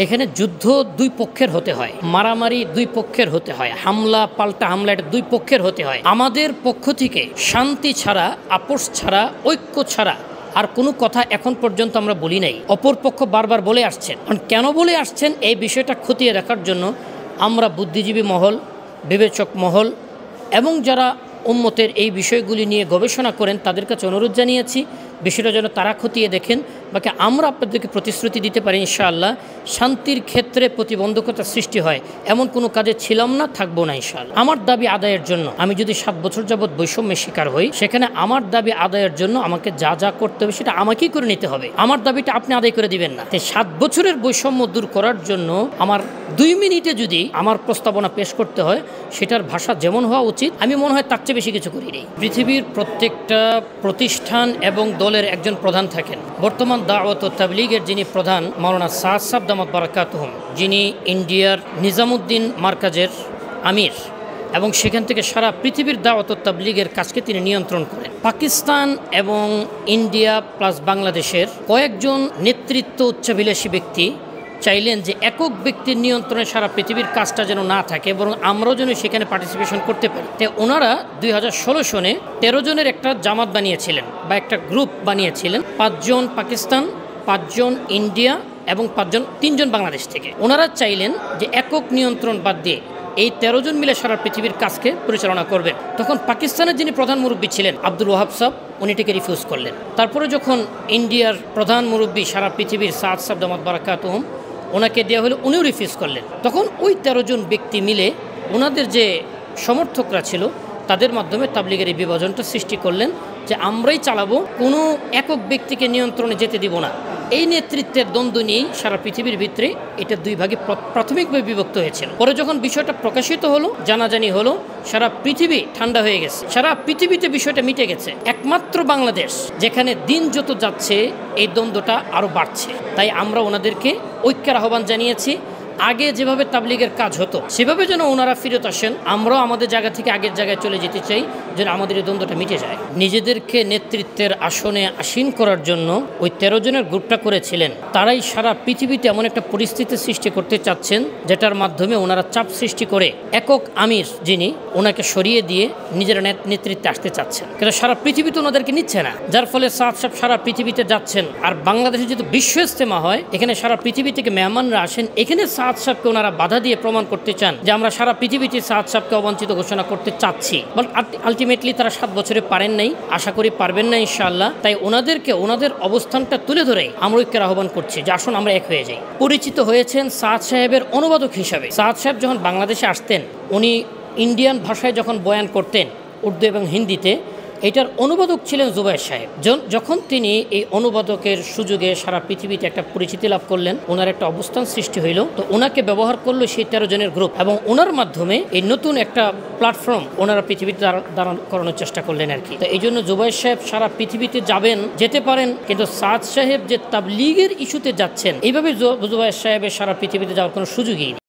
এখানে যুদ্ধ দুই পক্ষের হতে হয়, মারামারি দুই পক্ষের হতে হয়, হামলা পাল্টা হামলা এটা দুই পক্ষের হতে হয়। আমাদের পক্ষ থেকে শান্তি ছাড়া, আপোষ ছাড়া, ঐক্য ছাড়া আর কোনো কথা এখন পর্যন্ত আমরা বলি নাই। অপর পক্ষ বারবার বলে আসছেন, কেন বলে আসছেন এই বিষয়টা খতিয়ে রাখার জন্য আমরা বুদ্ধিজীবী মহল, বিবেচক মহল এবং যারা উম্মতের এই বিষয়গুলি নিয়ে গবেষণা করেন তাদের কাছে অনুরোধ জানিয়েছি বিষয়টা যেন তারা খতিয়ে দেখেন, বাকি আমরা আপনাদেরকে প্রতিশ্রুতি দিতে পারি ইনশাআল্লাহ শান্তির ক্ষেত্রে প্রতিবন্ধকতা সৃষ্টি হয় এমন কোনো কাজে ছিলাম না, থাকবো না ইনশাআল্লাহ। আমার দাবি আদায়ের জন্য আমি যদি 7 বছর যাবৎ বৈষম্যের শিকার হই, সেখানে আমার দাবি আদায়ের জন্য আমাকে যা যা করতে হবে সেটা আমাকেই করে নিতে হবে। আমার দাবিটা আপনি আদায় করে দিবেন না। 7 বছরের বৈষম্য দূর করার জন্য আমার 2 মিনিটে যদি আমার প্রস্তাবনা পেশ করতে হয় সেটার ভাষা যেমন হওয়া উচিত, আমি মনে হয় তার চেয়ে বেশি কিছু করি নেই। পৃথিবীর প্রত্যেকটা প্রতিষ্ঠান এবং দলের একজন প্রধান থাকেন। বর্তমান দাওয়াত ও তাবলীগের যিনি প্রধান মাওলানা সাদ সাহেব দামাত বারাকাতুহুম, যিনি ইন্ডিয়ার নিজামুদ্দিন মার্কাজের আমির এবং সেখান থেকে সারা পৃথিবীর দাওয়াত ও তাবলীগের কাজকে তিনি নিয়ন্ত্রণ করেন। পাকিস্তান এবং ইন্ডিয়া প্লাস বাংলাদেশের কয়েকজন নেতৃত্ব উচ্চাভিলাষী ব্যক্তি চাইলেন যে একক ব্যক্তির নিয়ন্ত্রণে সারা পৃথিবীর কাজটা যেন না থাকে, বরং আমরাও যেন সেখানে পার্টিসিপেশন করতে পারি। তো ওনারা 2016 সনে 13 জনের একটা জামাত বানিয়েছিলেন বা একটা গ্রুপ বানিয়েছিলেন। 5 জন পাকিস্তান, 5 জন ইন্ডিয়া এবং 3 জন বাংলাদেশ থেকে। ওনারা চাইলেন যে একক নিয়ন্ত্রণ বাদ দিয়ে এই 13 জন মিলে সারা পৃথিবীর কাজকে পরিচালনা করবেন। তখন পাকিস্তানের যিনি প্রধান মুরব্বী ছিলেন আব্দুল ওয়াহাব সাহেব, উনি এটাকে রিফিউজ করলেন। তারপরে যখন ইন্ডিয়ার প্রধান মুরব্বী সারা পৃথিবীর সাদ সাহেব দামাত বারাকাতুহুম, ওনাকে দেওয়া হলো, উনিও রিফিউজ করলেন। তখন ওই 13 জন ব্যক্তি মিলে ওনাদের যে সমর্থকরা ছিল তাদের মাধ্যমে তাবলীগের এই বিভাজনটা সৃষ্টি করলেন যে আমরাই চালাবো, কোনো একক ব্যক্তিকে নিয়ন্ত্রণে যেতে দিব না। এই নেতৃত্বের দ্বন্দ্ব নিয়েই সারা পৃথিবীর ভিতরে এটা 2 ভাগে প্রাথমিকভাবে বিভক্ত হয়েছিল। পরে যখন বিষয়টা প্রকাশিত হলো, জানাজানি হলো, সারা পৃথিবী ঠান্ডা হয়ে গেছে, সারা পৃথিবীতে বিষয়টা মিটে গেছে। একমাত্র বাংলাদেশ যেখানে দিন যত যাচ্ছে এই দ্বন্দ্বটা আরও বাড়ছে। তাই আমরা ওনাদেরকে ঐক্যের আহ্বান জানিয়েছি। আগে যেভাবে তাবলীগের কাজ হতো সেভাবে যেন ওনারা ফিরত আসেন, আমরাও আমাদের জায়গা থেকে আগের জায়গায় চলে যেতে চাই, যেন আমাদের এই দ্বন্দ্বটা মিটে যায়। নিজেদেরকে নেতৃত্বের আসনে আসীন করার জন্য ওই 13 জনের গ্রুপটা করেছিলেন। তারাই সারা পৃথিবীতে এমন একটা পরিস্থিতি সৃষ্টি করতে চাচ্ছেন যেটার মাধ্যমে ওনারা চাপ সৃষ্টি করে একক আমির যিনি, ওনাকে সরিয়ে দিয়ে নিজেরা নেতৃত্বে আসতে চাচ্ছেন। কিন্তু সারা পৃথিবীতে ওনাদেরকে নিচ্ছে না, যার ফলে সাদ সাহেব সারা পৃথিবীতে যাচ্ছেন। আর বাংলাদেশে যেহেতু বিশ্ব ইজতেমা হয়, এখানে সারা পৃথিবী থেকে মেহমানরা আসেন, এখানে সাদ সাহেবকে ওনারা বাধা দিয়ে প্রমাণ করতে চান যে আমরা সারা পৃথিবীতে সাদ সাহেবকে অবাঞ্ছিত ঘোষণা করতে চাচ্ছি। বাট আলটিমেটলি তারা 7 বছরে পারেন নাই, আশা করি পারবেন না ইনশাআল্লাহ। তাই ওনাদেরকে ওনাদের অবস্থানটা তুলে ধরে আমরা ঐক্যের আহ্বান করছি যে আসুন আমরা এক হয়ে যাই। পরিচিত হয়েছেন সাদ সাহেবের অনুবাদক হিসাবে। সাদ সাহেব যখন বাংলাদেশে আসতেন, উনি ইন্ডিয়ান ভাষায় যখন বয়ান করতেন উর্দু এবং হিন্দিতে, এটার অনুবাদক ছিলেন জুবায়ের সাহেব। যখন তিনি এই অনুবাদকের সুযোগে সারা পৃথিবীতে একটা পরিচিতি লাভ করলেন, ওনার একটা অবস্থান সৃষ্টি হইল, তো ওনাকে ব্যবহার করলো সেই 13 জনের গ্রুপ এবং ওনার মাধ্যমে এই নতুন একটা প্ল্যাটফর্ম ওনারা পৃথিবীতে দাঁড়ান করানোর চেষ্টা করলেন আর কি। তো এই জন্য জুবায়ের সাহেব সারা পৃথিবীতে যাবেন, যেতে পারেন, কিন্তু সাদ সাহেব যে তাবলীগের ইস্যুতে যাচ্ছেন, এইভাবে জুবায়ের সাহেবের সারা পৃথিবীতে যাওয়ার কোনো সুযোগই নেই।